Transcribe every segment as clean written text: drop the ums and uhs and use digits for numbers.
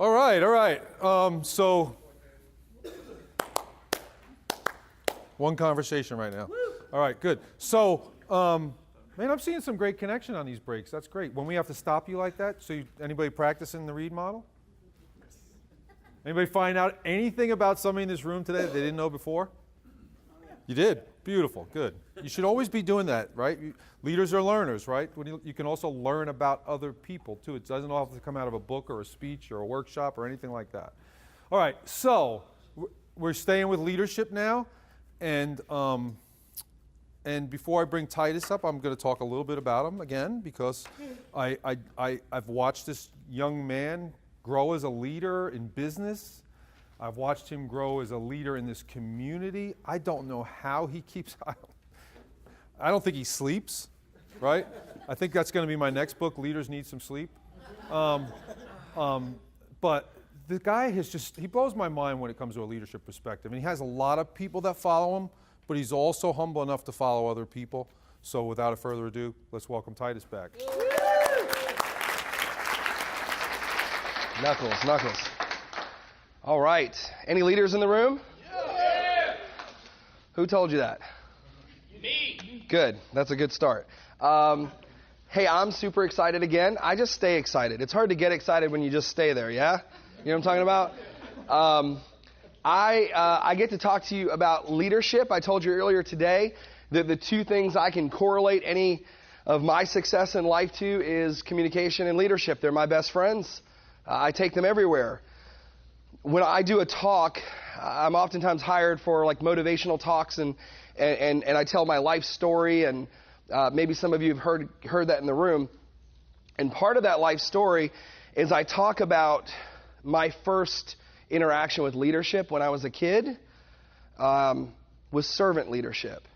All right, all right. So, one conversation right now. All right, good. So, man, I'm seeing some great connection on these breaks. That's great. When we have to stop you like that, so anybody practicing the read model? Anybody find out anything about somebody in this room today that they didn't know before? You did? Beautiful, good. You should always be doing that, right? Leaders are learners, right? You can also learn about other people, too. It doesn't all have to come out of a book or a speech or a workshop or anything like that. All right, so we're staying with leadership now. And before I bring Titus up, I'm going to talk a little bit about him again because I've watched this young man grow as a leader in business. I've watched him grow as a leader in this community. I don't know how he keeps, I don't think he sleeps, right? I think that's going to be my next book, Leaders Need Some Sleep. But the guy he blows my mind when it comes to a leadership perspective. And he has a lot of people that follow him, but he's also humble enough to follow other people. So without further ado, let's welcome Titus back. Knuckles. All right. Any leaders in the room? Yeah. Who told you that? Me. Good. That's a good start. Hey, I'm super excited again. I just stay excited. It's hard to get excited when you just stay there, yeah? You know what I'm talking about? I get to talk to you about leadership. I told you earlier today that the two things I can correlate any of my success in life to is communication and leadership. They're my best friends. I take them everywhere. When I do a talk, I'm oftentimes hired for like motivational talks and I tell my life story, and maybe some of you have heard that in the room. And part of that life story is I talk about my first interaction with leadership when I was a kid was servant leadership.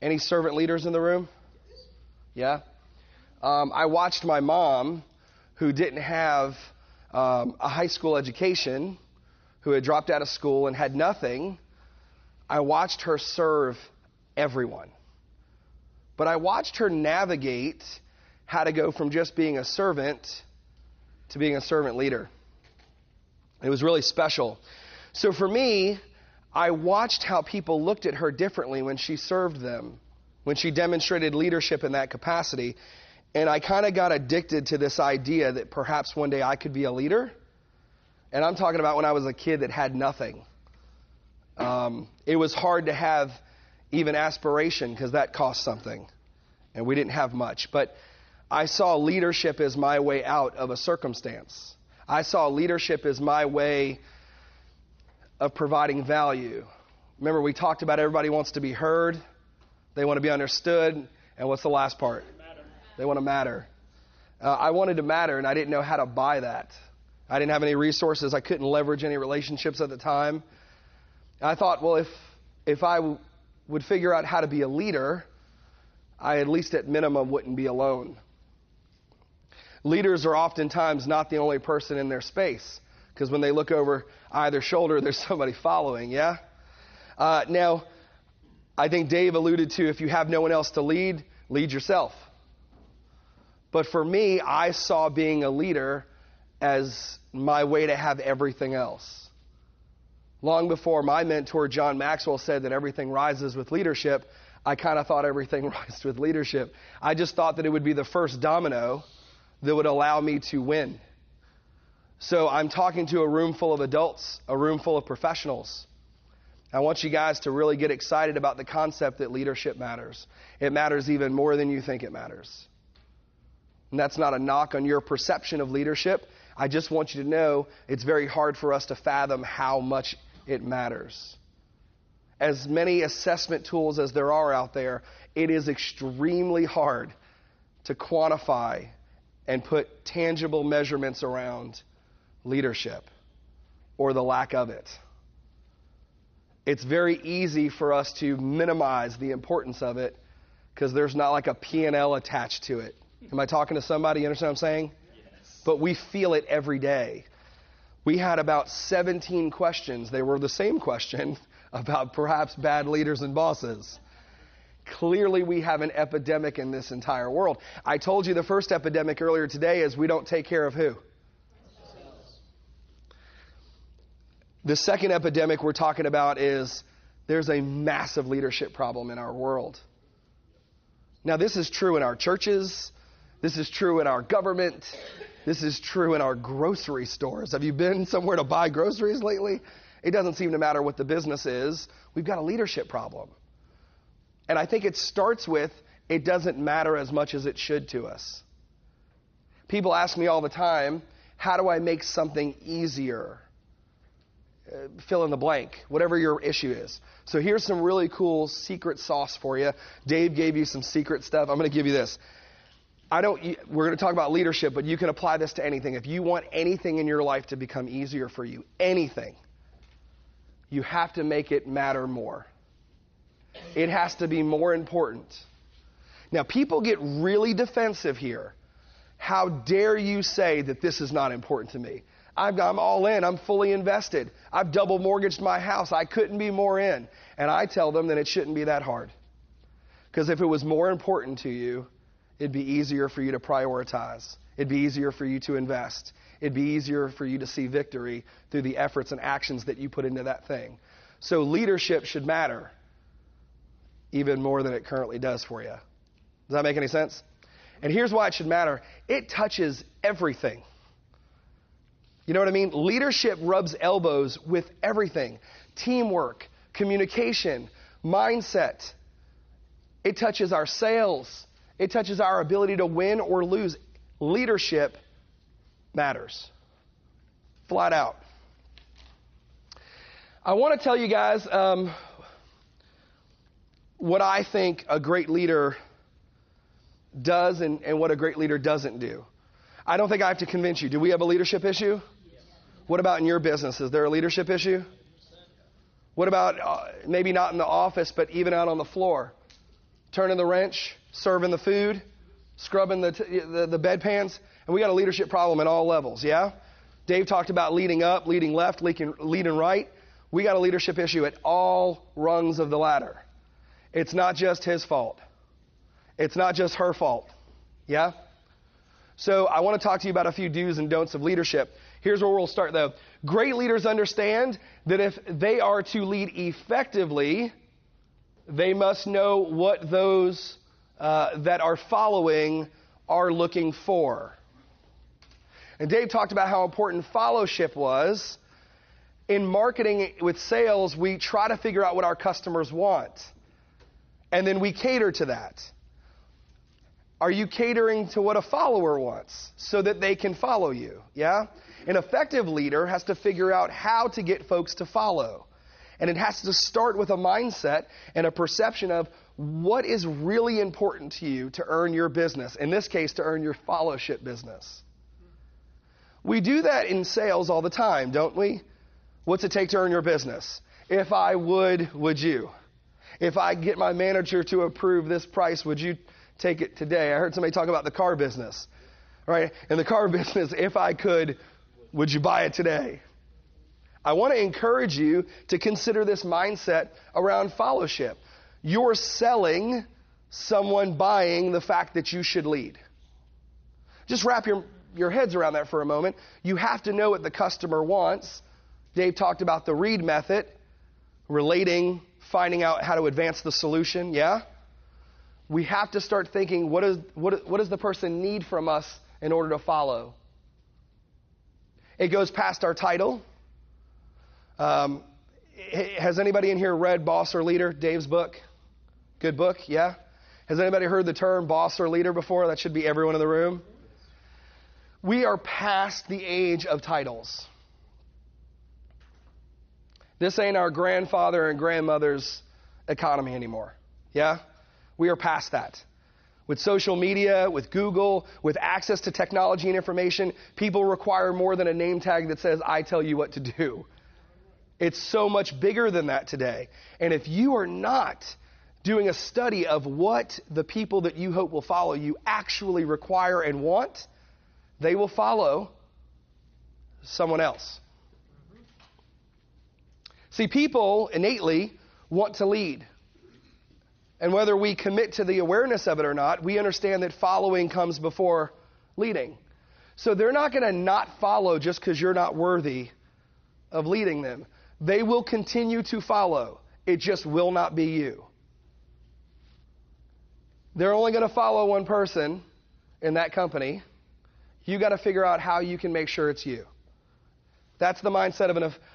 Any servant leaders in the room? Yeah? I watched my mom, who didn't have a high school education, who had dropped out of school and had nothing. I watched her serve everyone. But I watched her navigate how to go from just being a servant to being a servant leader. It was really special. So for me, I watched how people looked at her differently when she served them, when she demonstrated leadership in that capacity. And I kind of got addicted to this idea that perhaps one day I could be a leader. And I'm talking about when I was a kid that had nothing. It was hard to have even aspiration because that cost something. And we didn't have much. But I saw leadership as my way out of a circumstance. I saw leadership as my way of providing value. Remember, we talked about everybody wants to be heard. They want to be understood. And what's the last part? They want to matter. I wanted to matter, and I didn't know how to buy that. I didn't have any resources. I couldn't leverage any relationships at the time. I thought, well, if I would figure out how to be a leader, I at least at minimum wouldn't be alone. Leaders are oftentimes not the only person in their space, because when they look over either shoulder, there's somebody following, yeah? Now, I think Dave alluded to, if you have no one else to lead, lead yourself. But for me, I saw being a leader as my way to have everything else. Long before my mentor, John Maxwell, said that everything rises with leadership, I kind of thought everything rised with leadership. I just thought that it would be the first domino that would allow me to win. So I'm talking to a room full of adults, a room full of professionals. I want you guys to really get excited about the concept that leadership matters. It matters even more than you think it matters. And that's not a knock on your perception of leadership. I just want you to know it's very hard for us to fathom how much it matters. As many assessment tools as there are out there, it is extremely hard to quantify and put tangible measurements around leadership or the lack of it. It's very easy for us to minimize the importance of it because there's not like a P&L attached to it. Am I talking to somebody? You understand what I'm saying? Yes. But we feel it every day. We had about 17 questions. They were the same question about perhaps bad leaders and bosses. Clearly, we have an epidemic in this entire world. I told you the first epidemic earlier today is we don't take care of who? The second epidemic we're talking about is there's a massive leadership problem in our world. Now, this is true in our churches. This is true in our government. This is true in our grocery stores. Have you been somewhere to buy groceries lately? It doesn't seem to matter what the business is. We've got a leadership problem. And I think it starts with, it doesn't matter as much as it should to us. People ask me all the time, how do I make something easier? Fill in the blank, whatever your issue is. So here's some really cool secret sauce for you. Dave gave you some secret stuff. I'm going to give you this. We're going to talk about leadership, but you can apply this to anything. If you want anything in your life to become easier for you, anything, you have to make it matter more. It has to be more important. Now, people get really defensive here. How dare you say that this is not important to me? I'm all in. I'm fully invested. I've double mortgaged my house. I couldn't be more in. And I tell them that it shouldn't be that hard. Because if it was more important to you, it'd be easier for you to prioritize. It'd be easier for you to invest. It'd be easier for you to see victory through the efforts and actions that you put into that thing. So leadership should matter even more than it currently does for you. Does that make any sense? And here's why it should matter. It touches everything. You know what I mean? Leadership rubs elbows with everything. Teamwork, communication, mindset. It touches our sales. It touches our ability to win or lose. Leadership matters. Flat out. I want to tell you guys what I think a great leader does and what a great leader doesn't do. I don't think I have to convince you. Do we have a leadership issue? What about in your business? Is there a leadership issue? What about maybe not in the office, but even out on the floor? Turning the wrench, serving the food, scrubbing the bedpans. And we got a leadership problem at all levels, yeah? Dave talked about leading up, leading left, leading right. We got a leadership issue at all rungs of the ladder. It's not just his fault. It's not just her fault, yeah? So I want to talk to you about a few do's and don'ts of leadership. Here's where we'll start, though. Great leaders understand that if they are to lead effectively, they must know what those that are following are looking for. And Dave talked about how important fellowship was. In marketing with sales, we try to figure out what our customers want. And then we cater to that. Are you catering to what a follower wants so that they can follow you? Yeah? An effective leader has to figure out how to get folks to follow. And it has to start with a mindset and a perception of what is really important to you to earn your business. In this case, to earn your fellowship business. We do that in sales all the time, don't we? What's it take to earn your business? If I would you? If I get my manager to approve this price, would you take it today? I heard somebody talk about the car business, right? In the car business, if I could, would you buy it today? I want to encourage you to consider this mindset around fellowship. You're selling someone buying the fact that you should lead. Just wrap your heads around that for a moment. You have to know what the customer wants. Dave talked about the READ method, relating, finding out how to advance the solution, yeah? We have to start thinking, what does the person need from us in order to follow? It goes past our title. Has anybody in here read Boss or Leader, Dave's book? Good book, yeah? Has anybody heard the term boss or leader before? That should be everyone in the room. We are past the age of titles. This ain't our grandfather and grandmother's economy anymore, yeah? We are past that. With social media, with Google, with access to technology and information, people require more than a name tag that says, I tell you what to do. It's so much bigger than that today. And if you are not doing a study of what the people that you hope will follow you actually require and want, they will follow someone else. See, people innately want to lead. And whether we commit to the awareness of it or not, we understand that following comes before leading. So they're not going to not follow just because you're not worthy of leading them. They will continue to follow. It just will not be you. They're only going to follow one person in that company. You got to figure out how you can make sure it's you. That's the mindset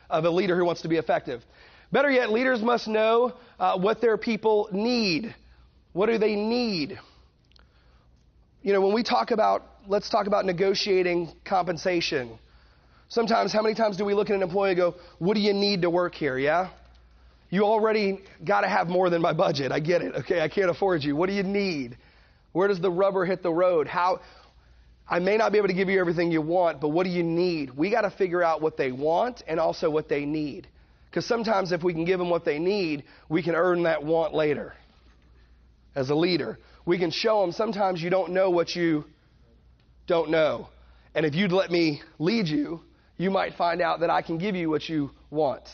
of a leader who wants to be effective. Better yet, leaders must know what their people need. What do they need? You know, when we talk about, let's talk about negotiating compensation. Sometimes, how many times do we look at an employee and go, what do you need to work here, yeah? You already got to have more than my budget. I get it. Okay, I can't afford you. What do you need? Where does the rubber hit the road? I may not be able to give you everything you want, but what do you need? We got to figure out what they want and also what they need. Because sometimes if we can give them what they need, we can earn that want later. As a leader, we can show them sometimes you don't know what you don't know. And if you'd let me lead you, you might find out that I can give you what you want.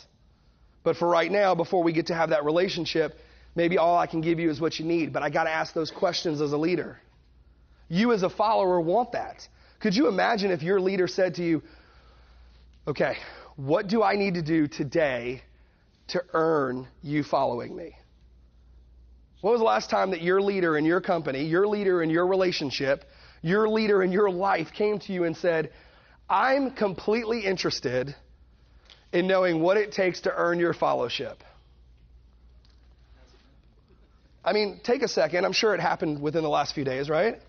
But for right now, before we get to have that relationship, maybe all I can give you is what you need. But I got to ask those questions as a leader. You as a follower want that. Could you imagine if your leader said to you, okay, what do I need to do today to earn you following me? When was the last time that your leader in your company, your leader in your relationship, your leader in your life came to you and said, I'm completely interested in knowing what it takes to earn your fellowship? I mean, take a second. I'm sure it happened within the last few days, right?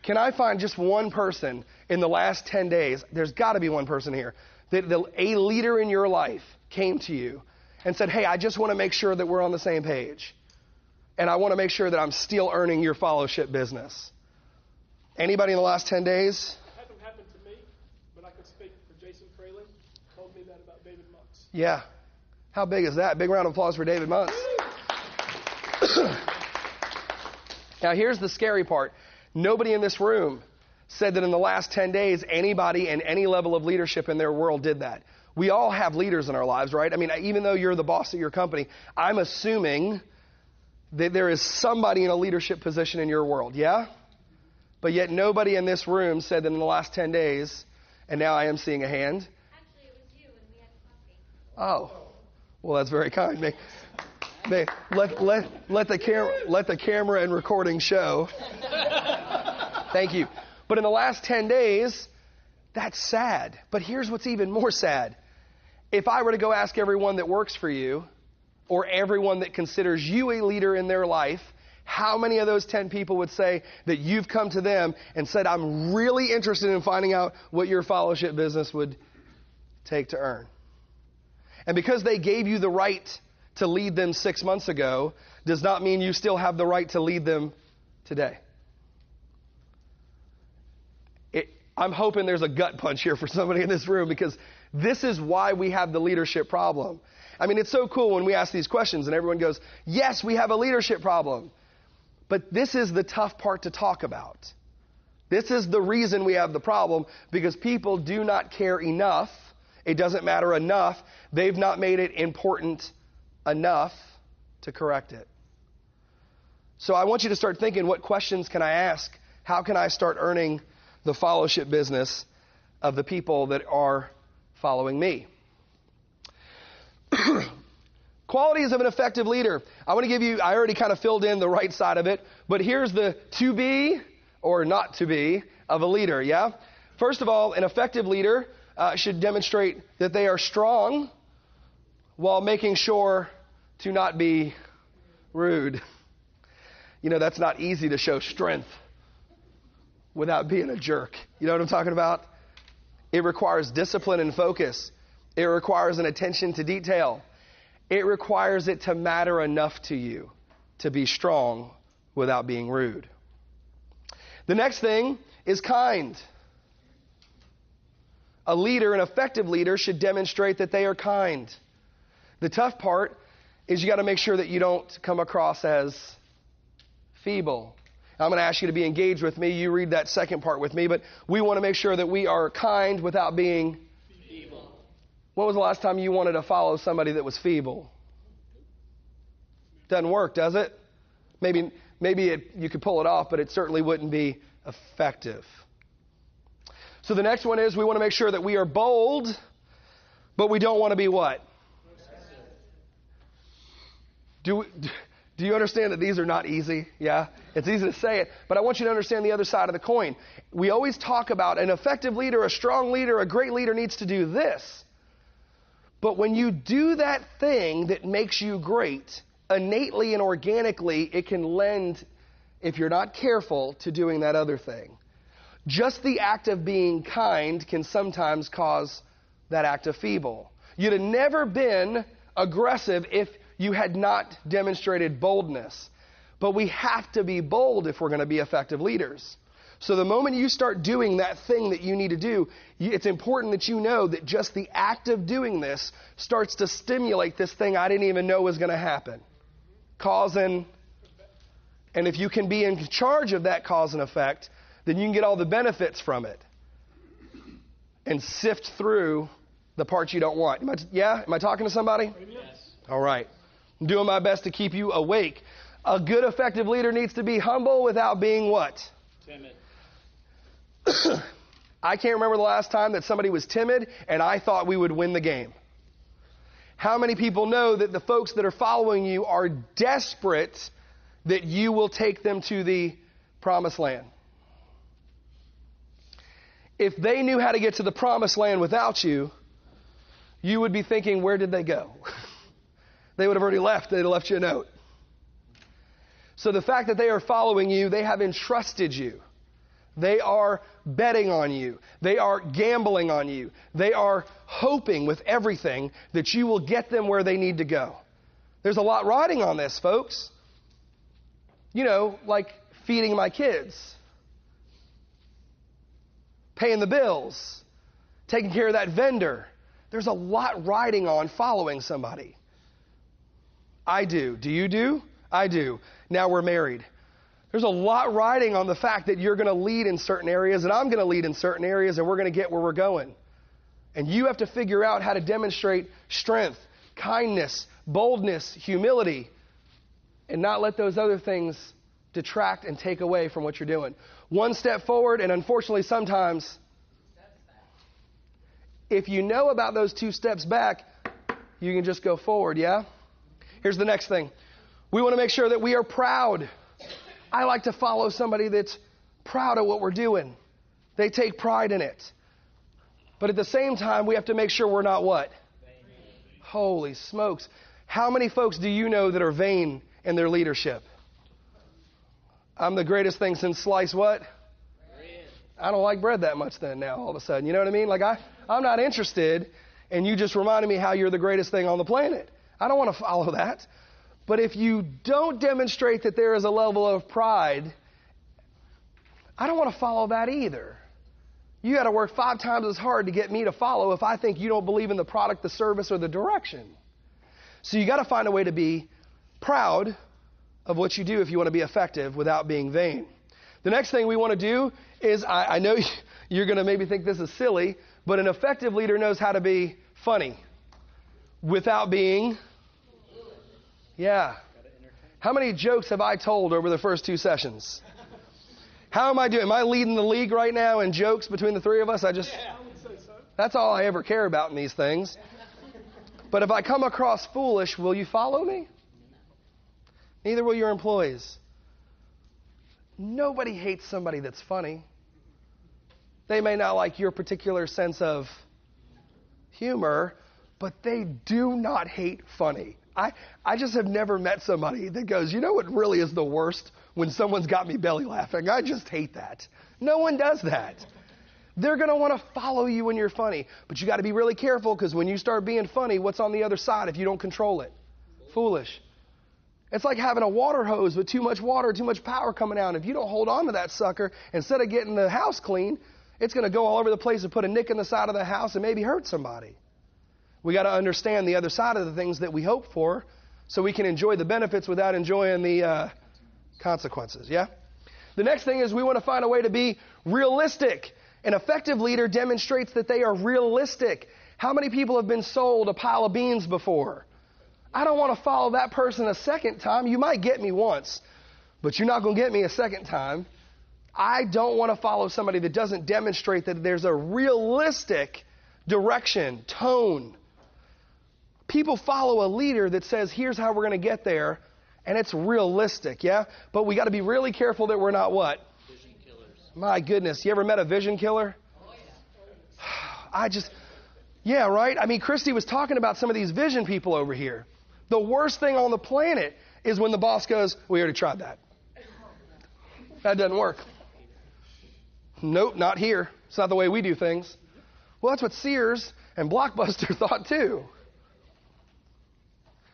Can I find just one person in the last 10 days, there's got to be one person here, that a leader in your life came to you and said, hey, I just want to make sure that we're on the same page. And I want to make sure that I'm still earning your fellowship business. Anybody in the last 10 days? It hasn't happened to me, but I could speak for Jason Fraley. Told me that about David Muntz. Yeah. How big is that? Big round of applause for David Muntz. Now, here's the scary part. Nobody in this room said that in the last 10 days, anybody in any level of leadership in their world did that. We all have leaders in our lives, right? I mean, even though you're the boss of your company, I'm assuming that there is somebody in a leadership position in your world, yeah? But yet nobody in this room said that in the last 10 days, and now I am seeing a hand. Actually, it was you when we had coffee. Oh, well, that's very kind. Let the camera and recording show. Thank you. But in the last 10 days, that's sad. But here's what's even more sad. If I were to go ask everyone that works for you, or everyone that considers you a leader in their life, how many of those 10 people would say that you've come to them and said, I'm really interested in finding out what your fellowship business would take to earn? And because they gave you the right to lead them 6 months ago, does not mean you still have the right to lead them today. I'm hoping there's a gut punch here for somebody in this room, because this is why we have the leadership problem. I mean, it's so cool when we ask these questions and everyone goes, yes, we have a leadership problem. But this is the tough part to talk about. This is the reason we have the problem, because people do not care enough. It doesn't matter enough. They've not made it important enough to correct it. So I want you to start thinking, what questions can I ask? How can I start earning the fellowship business of the people that are following me? Qualities of an effective leader. I want to give you, I already kind of filled in the right side of it, but here's the to be or not to be of a leader, yeah? First of all, an effective leader should demonstrate that they are strong while making sure to not be rude. You know, that's not easy to show strength without being a jerk. You know what I'm talking about? It requires discipline and focus. It requires an attention to detail. It requires it to matter enough to you to be strong without being rude. The next thing is kind. A leader, an effective leader, should demonstrate that they are kind. The tough part is you got to make sure that you don't come across as feeble. I'm going to ask you to be engaged with me. You read that second part with me, but we want to make sure that we are kind without being feeble. When was the last time you wanted to follow somebody that was feeble? Doesn't work, does it? Maybe you could pull it off, but it certainly wouldn't be effective. So the next one is we want to make sure that we are bold, but we don't want to be what? Do you understand that these are not easy? Yeah? It's easy to say it, but I want you to understand the other side of the coin. We always talk about an effective leader, a strong leader, a great leader needs to do this. But when you do that thing that makes you great, innately and organically, it can lend, if you're not careful, to doing that other thing. Just the act of being kind can sometimes cause that act of feeble. You'd have never been aggressive if you had not demonstrated boldness. But we have to be bold if we're going to be effective leaders. So the moment you start doing that thing that you need to do, it's important that you know that just the act of doing this starts to stimulate this thing I didn't even know was going to happen. Cause and if you can be in charge of that cause and effect, then you can get all the benefits from it and sift through the parts you don't want. Am I talking to somebody? Yes. All right. I'm doing my best to keep you awake. A good, effective leader needs to be humble without being what? Timid. I can't remember the last time that somebody was timid and I thought we would win the game. How many people know that the folks that are following you are desperate that you will take them to the promised land? If they knew how to get to the promised land without you, you would be thinking, where did they go? They would have already left. They'd have left you a note. So the fact that they are following you, they have entrusted you. They are betting on you. They are gambling on you. They are hoping with everything that you will get them where they need to go. There's a lot riding on this, folks. You know, like feeding my kids, paying the bills, taking care of that vendor. There's a lot riding on following somebody. I do. Do you do? I do. Now we're married. There's a lot riding on the fact that you're going to lead in certain areas and I'm going to lead in certain areas and we're going to get where we're going. And you have to figure out how to demonstrate strength, kindness, boldness, humility, and not let those other things detract and take away from what you're doing. One step forward, and unfortunately sometimes, if you know about those 2 steps back, you can just go forward, yeah? Here's the next thing. We want to make sure that we are proud. I like to follow somebody that's proud of what we're doing. They take pride in it. But at the same time, we have to make sure we're not what? Vain. Holy smokes. How many folks do you know that are vain in their leadership? I'm the greatest thing since sliced what? Bread. I don't like bread that much then now all of a sudden. You know what I mean? Like I'm not interested, and you just reminded me how you're the greatest thing on the planet. I don't want to follow that. But if you don't demonstrate that there is a level of pride, I don't want to follow that either. You got to work 5 times as hard to get me to follow if I think you don't believe in the product, the service, or the direction. So you got to find a way to be proud of what you do if you want to be effective without being vain. The next thing we want to do is, I know you're going to maybe think this is silly, but an effective leader knows how to be funny without being... Yeah. How many jokes have I told over the first 2 sessions? How am I doing? Am I leading the league right now in jokes between the 3 of us? I would say so. That's all I ever care about in these things. But if I come across foolish, will you follow me? Neither will your employees. Nobody hates somebody that's funny. They may not like your particular sense of humor, but they do not hate funny. I just have never met somebody that goes, you know what really is the worst? When someone's got me belly laughing. I just hate that. No one does that. They're going to want to follow you when you're funny. But you got to be really careful, because when you start being funny, what's on the other side if you don't control it? Foolish. It's like having a water hose with too much water, too much power coming out. If you don't hold on to that sucker, instead of getting the house clean, it's going to go all over the place and put a nick in the side of the house and maybe hurt somebody. We got to understand the other side of the things that we hope for so we can enjoy the benefits without enjoying the consequences, yeah? The next thing is we want to find a way to be realistic. An effective leader demonstrates that they are realistic. How many people have been sold a pile of beans before? I don't want to follow that person a second time. You might get me once, but you're not going to get me a second time. I don't want to follow somebody that doesn't demonstrate that there's a realistic direction, tone. People follow a leader that says, here's how we're going to get there, and it's realistic, yeah? But we got to be really careful that we're not what? Vision killers. My goodness, you ever met a vision killer? Yeah, right? I mean, Christy was talking about some of these vision people over here. The worst thing on the planet is when the boss goes, we already tried that. That doesn't work. Nope, not here. It's not the way we do things. Well, that's what Sears and Blockbuster thought too.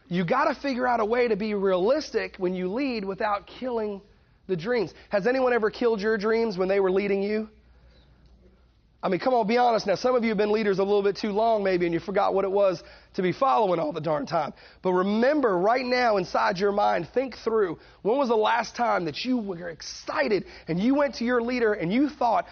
You got to figure out a way to be realistic when you lead without killing the dreams. Has anyone ever killed your dreams when they were leading you? I mean, come on, be honest now. Some of you have been leaders a little bit too long maybe, and you forgot what it was to be following all the darn time. But remember right now inside your mind, think through, when was the last time that you were excited and you went to your leader and you thought,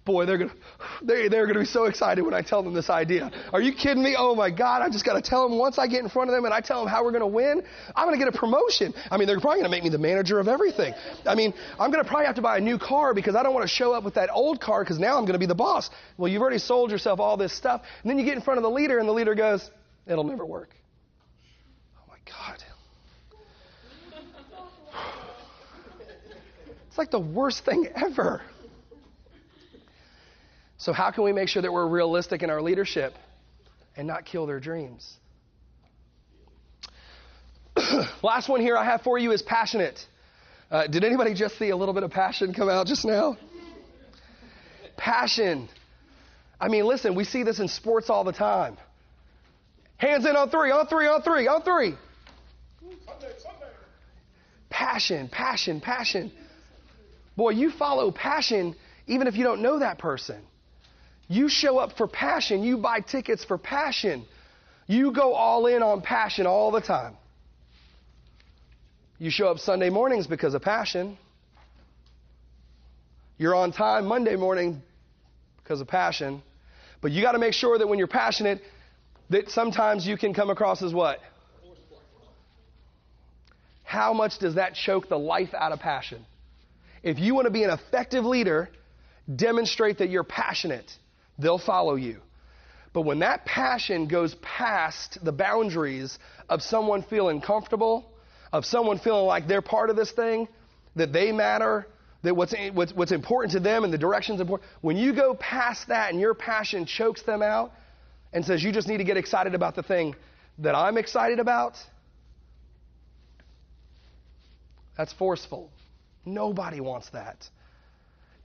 boy, they're gonna be so excited when I tell them this idea. Are you kidding me? Oh my God, I just got to tell them once I get in front of them and I tell them how we're going to win, I'm going to get a promotion. I mean, they're probably going to make me the manager of everything. I mean, I'm going to probably have to buy a new car because I don't want to show up with that old car because now I'm going to be the boss. Well, you've already sold yourself all this stuff. And then you get in front of the leader and the leader goes, it'll never work. Oh my God. It's like the worst thing ever. So how can we make sure that we're realistic in our leadership and not kill their dreams? Last one here I have for you is passionate. Did anybody just see a little bit of passion come out just now? Passion. I mean, listen, we see this in sports all the time. Hands in on three, on three, on three, on three. Passion, passion, passion. Boy, you follow passion even if you don't know that person. You show up for passion. You buy tickets for passion. You go all in on passion all the time. You show up Sunday mornings because of passion. You're on time Monday morning because of passion. But you got to make sure that when you're passionate, that sometimes you can come across as what? How much does that choke the life out of passion? If you want to be an effective leader, demonstrate that you're passionate. They'll follow you. But when that passion goes past the boundaries of someone feeling comfortable, of someone feeling like they're part of this thing, that they matter, that what's important to them and the direction's important, when you go past that and your passion chokes them out and says you just need to get excited about the thing that I'm excited about, that's forceful. Nobody wants that.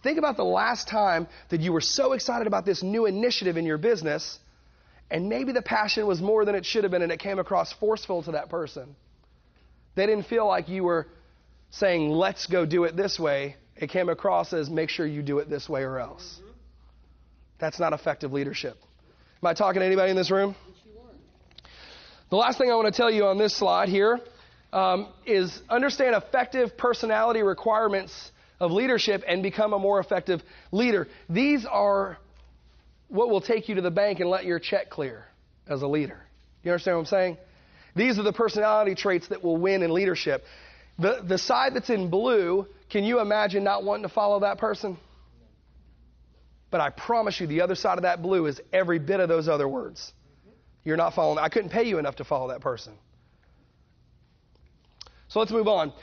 Think about the last time that you were so excited about this new initiative in your business, and maybe the passion was more than it should have been, and it came across forceful to that person. They didn't feel like you were saying, let's go do it this way. It came across as, make sure you do it this way or else. That's not effective leadership. Am I talking to anybody in this room? The last thing I want to tell you on this slide here is understand effective personality requirements of leadership and become a more effective leader. These are what will take you to the bank and let your check clear as a leader. You understand what I'm saying? These are the personality traits that will win in leadership. The side that's in blue, can you imagine not wanting to follow that person? But I promise you the other side of that blue is every bit of those other words. You're not following. I couldn't pay you enough to follow that person. So let's move on.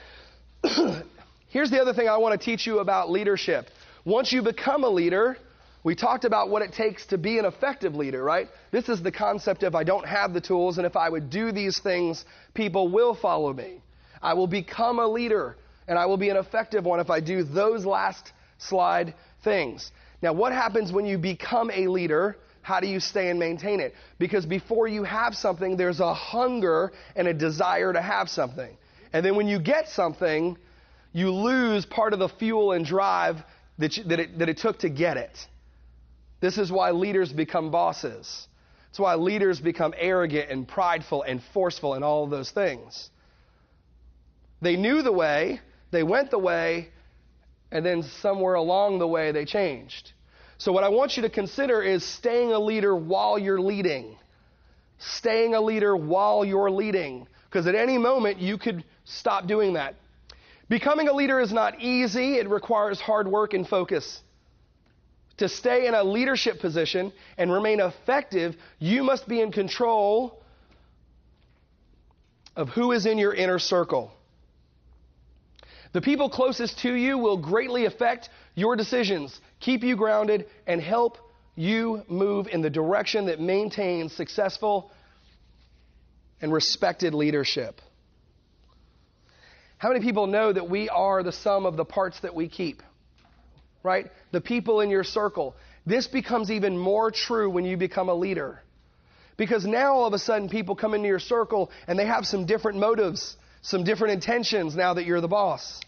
Here's the other thing I want to teach you about leadership. Once you become a leader, we talked about what it takes to be an effective leader, right? This is the concept of I don't have the tools, and if I would do these things, people will follow me. I will become a leader, and I will be an effective one if I do those last slide things. Now, what happens when you become a leader? How do you stay and maintain it? Because before you have something, there's a hunger and a desire to have something. And then when you get something, you lose part of the fuel and drive that it took to get it. This is why leaders become bosses. It's why leaders become arrogant and prideful and forceful and all of those things. They knew the way, they went the way, and then somewhere along the way they changed. So what I want you to consider is staying a leader while you're leading. Staying a leader while you're leading. Because at any moment you could stop doing that. Becoming a leader is not easy. It requires hard work and focus. To stay in a leadership position and remain effective, you must be in control of who is in your inner circle. The people closest to you will greatly affect your decisions, keep you grounded, and help you move in the direction that maintains successful and respected leadership. How many people know that we are the sum of the parts that we keep? Right? The people in your circle. This becomes even more true when you become a leader. Because now all of a sudden people come into your circle and they have some different motives, some different intentions now that you're the boss.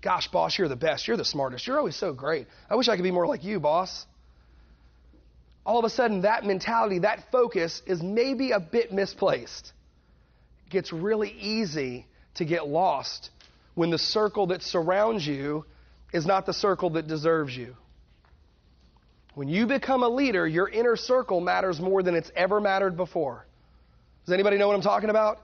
Gosh, boss, you're the best. You're the smartest. You're always so great. I wish I could be more like you, boss. All of a sudden that mentality, that focus is maybe a bit misplaced. It gets really easy to get lost when the circle that surrounds you is not the circle that deserves you. When you become a leader, your inner circle matters more than it's ever mattered before. Does anybody know what I'm talking about?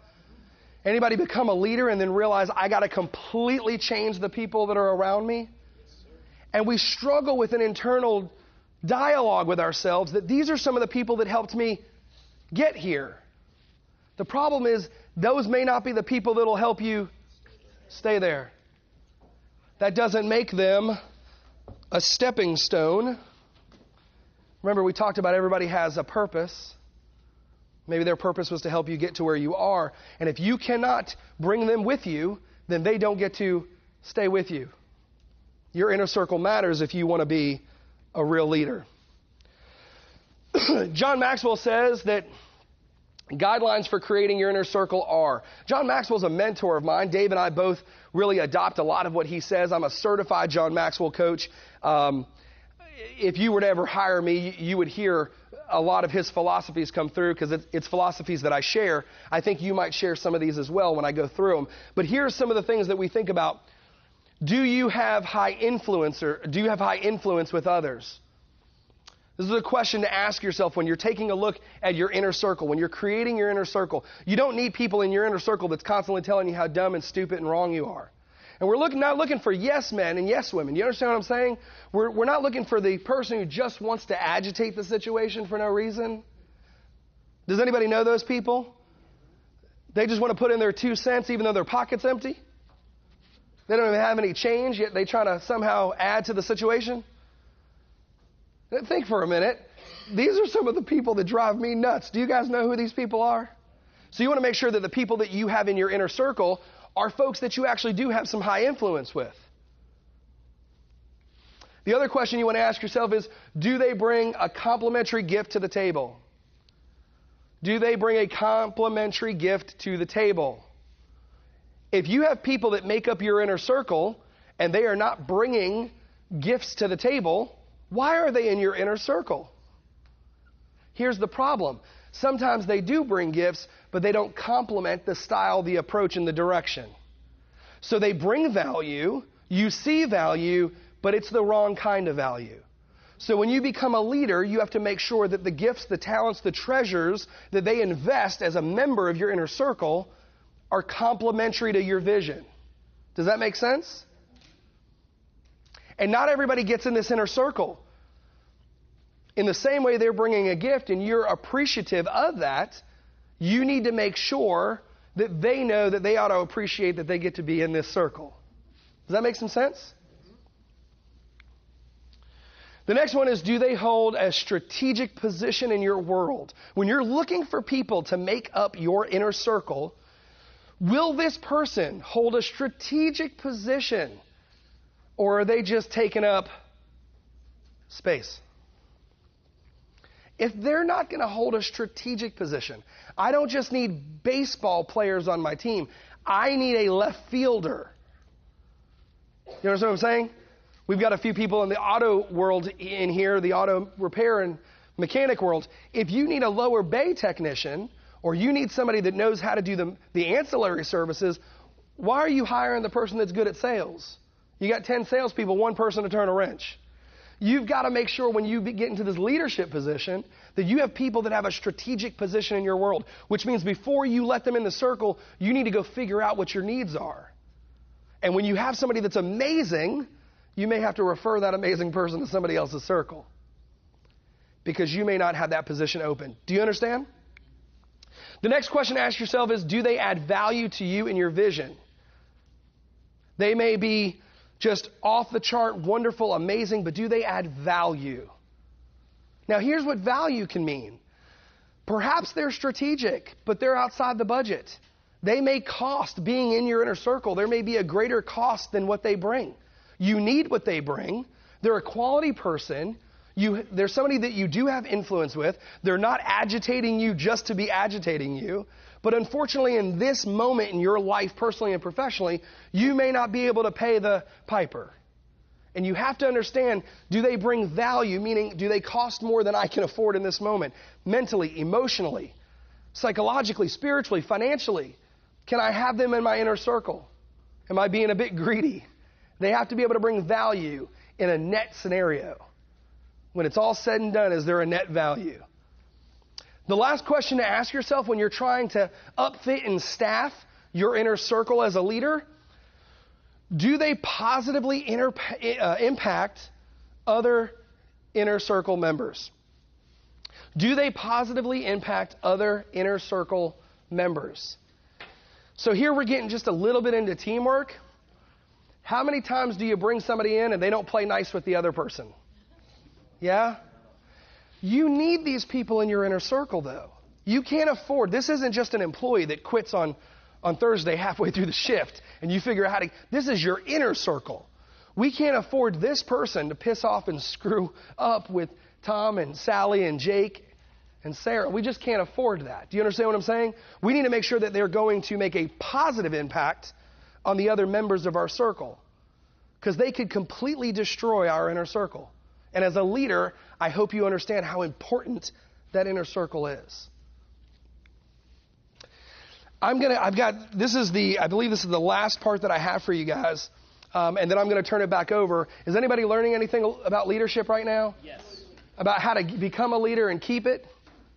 Anybody become a leader and then realize I got to completely change the people that are around me? And we struggle with an internal dialogue with ourselves that these are some of the people that helped me get here. The problem is those may not be the people that will help you stay there. That doesn't make them a stepping stone. Remember, we talked about everybody has a purpose. Maybe their purpose was to help you get to where you are. And if you cannot bring them with you, then they don't get to stay with you. Your inner circle matters if you want to be a real leader. John Maxwell says that guidelines for creating your inner circle are. John Maxwell's a mentor of mine. Dave and I both really adopt a lot of what he says. I'm a certified John Maxwell coach. If you were to ever hire me, you would hear a lot of his philosophies come through because it's philosophies that I share. I think you might share some of these as well when I go through them. But here's some of the things that we think about. Do you have high influence with others? This is a question to ask yourself when you're taking a look at your inner circle, when you're creating your inner circle. You don't need people in your inner circle that's constantly telling you how dumb and stupid and wrong you are. And we're not looking for yes men and yes women. You understand what I'm saying? We're not looking for the person who just wants to agitate the situation for no reason. Does anybody know those people? They just want to put in their 2 cents even though their pocket's empty. They don't even have any change, yet they try to somehow add to the situation. Think for a minute. These are some of the people that drive me nuts. Do you guys know who these people are? So you want to make sure that the people that you have in your inner circle are folks that you actually do have some high influence with. The other question you want to ask yourself is, do they bring a complimentary gift to the table? Do they bring a complimentary gift to the table? If you have people that make up your inner circle and they are not bringing gifts to the table, why are they in your inner circle? Here's the problem. Sometimes they do bring gifts, but they don't complement the style, the approach, and the direction. So they bring value, you see value, but it's the wrong kind of value. So when you become a leader, you have to make sure that the gifts, the talents, the treasures that they invest as a member of your inner circle are complementary to your vision. Does that make sense? And not everybody gets in this inner circle. In the same way they're bringing a gift and you're appreciative of that, you need to make sure that they know that they ought to appreciate that they get to be in this circle. Does that make some sense? The next one is, do they hold a strategic position in your world? When you're looking for people to make up your inner circle, will this person hold a strategic position? Or are they just taking up space? If they're not going to hold a strategic position, I don't just need baseball players on my team. I need a left fielder. You understand what I'm saying? We've got a few people in the auto world in here, the auto repair and mechanic world. If you need a lower bay technician, or you need somebody that knows how to do the ancillary services, why are you hiring the person that's good at sales? You got 10 salespeople, one person to turn a wrench. You've got to make sure when you get into this leadership position that you have people that have a strategic position in your world, which means before you let them in the circle, you need to go figure out what your needs are. And when you have somebody that's amazing, you may have to refer that amazing person to somebody else's circle because you may not have that position open. Do you understand? The next question to ask yourself is, do they add value to you and your vision? They may be just off the chart, wonderful, amazing, but do they add value? Now, here's what value can mean. Perhaps they're strategic, but they're outside the budget. They may cost being in your inner circle. There may be a greater cost than what they bring. You need what they bring. They're a quality person. There's somebody that you do have influence with. They're not agitating you just to be agitating you. But unfortunately, in this moment in your life, personally and professionally, you may not be able to pay the piper. And you have to understand, do they bring value? Meaning, do they cost more than I can afford in this moment? Mentally, emotionally, psychologically, spiritually, financially. Can I have them in my inner circle? Am I being a bit greedy? They have to be able to bring value in a net scenario. When it's all said and done, is there a net value? The last question to ask yourself when you're trying to upfit and staff your inner circle as a leader, do they positively impact other inner circle members? Do they positively impact other inner circle members? So here we're getting just a little bit into teamwork. How many times do you bring somebody in and they don't play nice with the other person? Yeah? You need these people in your inner circle, though. You can't afford, this isn't just an employee that quits on Thursday halfway through the shift and you figure out how to, this is your inner circle. We can't afford this person to piss off and screw up with Tom and Sally and Jake and Sarah. We just can't afford that. Do you understand what I'm saying? We need to make sure that they're going to make a positive impact on the other members of our circle because they could completely destroy our inner circle. And as a leader, I hope you understand how important that inner circle is. I believe this is the last part that I have for you guys. And then I'm going to turn it back over. Is anybody learning anything about leadership right now? Yes. About how to become a leader and keep it?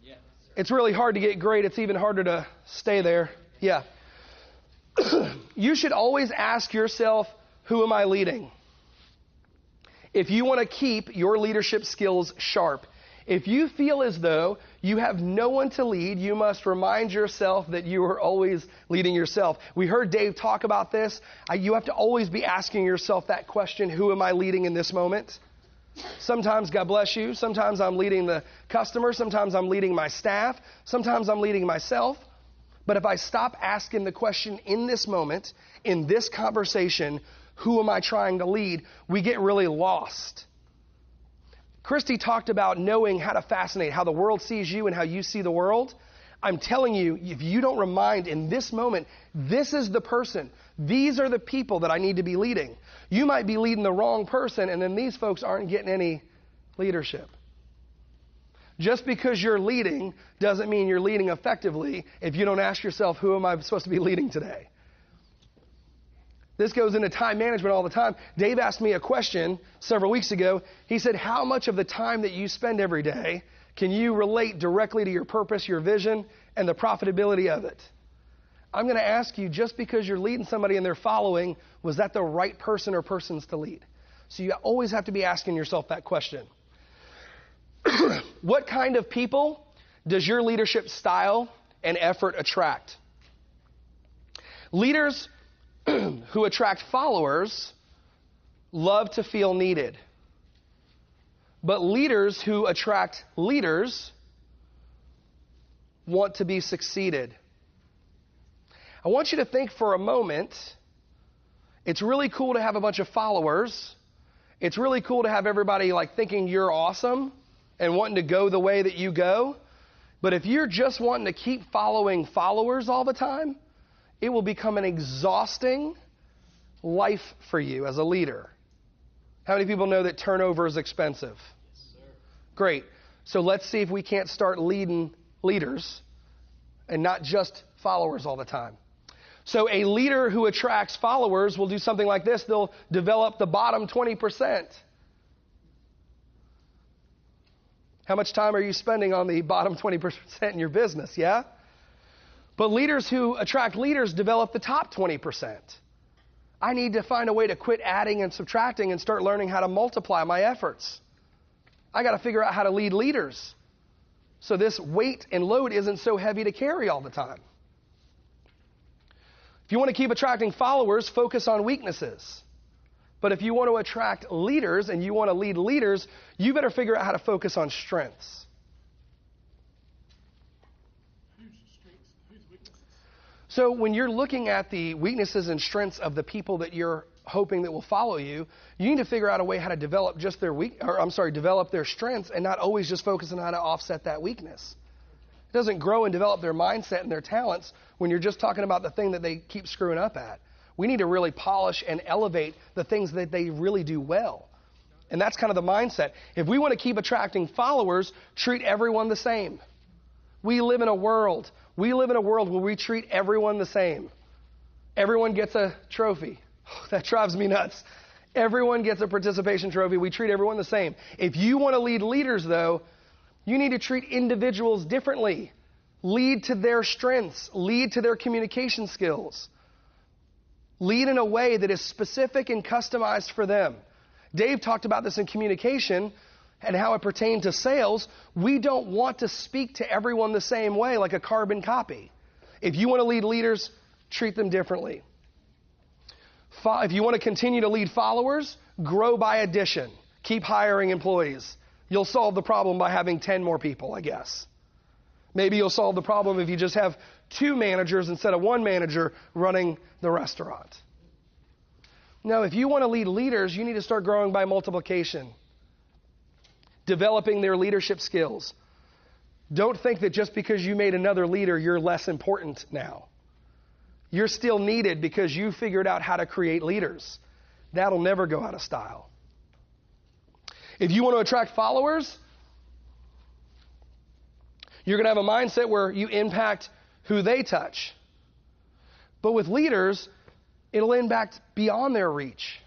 Yes. It's really hard to get great. It's even harder to stay there. Yeah. You should always ask yourself, who am I leading? If you want to keep your leadership skills sharp, if you feel as though you have no one to lead, you must remind yourself that you are always leading yourself. We heard Dave talk about this. You have to always be asking yourself that question, who am I leading in this moment? Sometimes, God bless you, sometimes I'm leading the customer, sometimes I'm leading my staff, sometimes I'm leading myself. But if I stop asking the question in this moment, in this conversation, who am I trying to lead? We get really lost. Christy talked about knowing how to fascinate, how the world sees you and how you see the world. I'm telling you, if you don't remind in this moment, this is the person. These are the people that I need to be leading. You might be leading the wrong person, and then these folks aren't getting any leadership. Just because you're leading doesn't mean you're leading effectively if you don't ask yourself, who am I supposed to be leading today? This goes into time management all the time. Dave asked me a question several weeks ago. He said, how much of the time that you spend every day can you relate directly to your purpose, your vision, and the profitability of it? I'm going to ask you, just because you're leading somebody and they're following, was that the right person or persons to lead? So you always have to be asking yourself that question. What kind of people does your leadership style and effort attract? Leaders who attract followers love to feel needed. But leaders who attract leaders want to be succeeded. I want you to think for a moment, it's really cool to have a bunch of followers. It's really cool to have everybody like thinking you're awesome and wanting to go the way that you go. But if you're just wanting to keep following followers all the time, it will become an exhausting life for you as a leader. How many people know that turnover is expensive? Yes, sir. Great. So let's see if we can't start leading leaders and not just followers all the time. So a leader who attracts followers will do something like this. They'll develop the bottom 20%. How much time are you spending on the bottom 20% in your business, yeah? But leaders who attract leaders develop the top 20%. I need to find a way to quit adding and subtracting and start learning how to multiply my efforts. I got to figure out how to lead leaders so this weight and load isn't so heavy to carry all the time. If you want to keep attracting followers, focus on weaknesses. But if you want to attract leaders and you want to lead leaders, you better figure out how to focus on strengths. So when you're looking at the weaknesses and strengths of the people that you're hoping that will follow you, you need to figure out a way how to develop just develop their strengths and not always just focus on how to offset that weakness. It doesn't grow and develop their mindset and their talents when you're just talking about the thing that they keep screwing up at. We need to really polish and elevate the things that they really do well. And that's kind of the mindset. If we want to keep attracting followers, treat everyone the same. We live in a world where we treat everyone the same. Everyone gets a trophy. That drives me nuts. Everyone gets a participation trophy. We treat everyone the same. If you want to lead leaders, though, you need to treat individuals differently. Lead to their strengths. Lead to their communication skills. Lead in a way that is specific and customized for them. Dave talked about this in communication and how it pertained to sales. We don't want to speak to everyone the same way like a carbon copy. If you want to lead leaders, treat them differently. If you want to continue to lead followers, grow by addition. Keep hiring employees. You'll solve the problem by having 10 more people, I guess. Maybe you'll solve the problem if you just have 2 managers instead of 1 manager running the restaurant. No, if you want to lead leaders, you need to start growing by multiplication. Developing their leadership skills. Don't think that just because you made another leader, you're less important now. You're still needed because you figured out how to create leaders. That'll never go out of style. If you want to attract followers, you're going to have a mindset where you impact who they touch. But with leaders, it'll impact beyond their reach.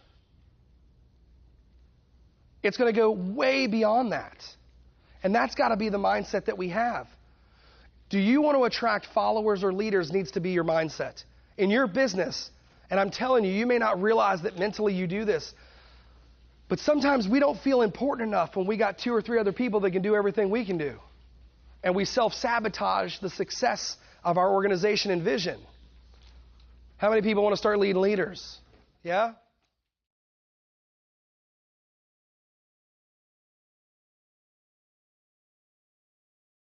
It's going to go way beyond that. And that's got to be the mindset that we have. Do you want to attract followers or leaders needs to be your mindset. In your business, and I'm telling you, you may not realize that mentally you do this, but sometimes we don't feel important enough when we got 2 or 3 other people that can do everything we can do. And we self-sabotage the success of our organization and vision. How many people want to start leading leaders? Yeah?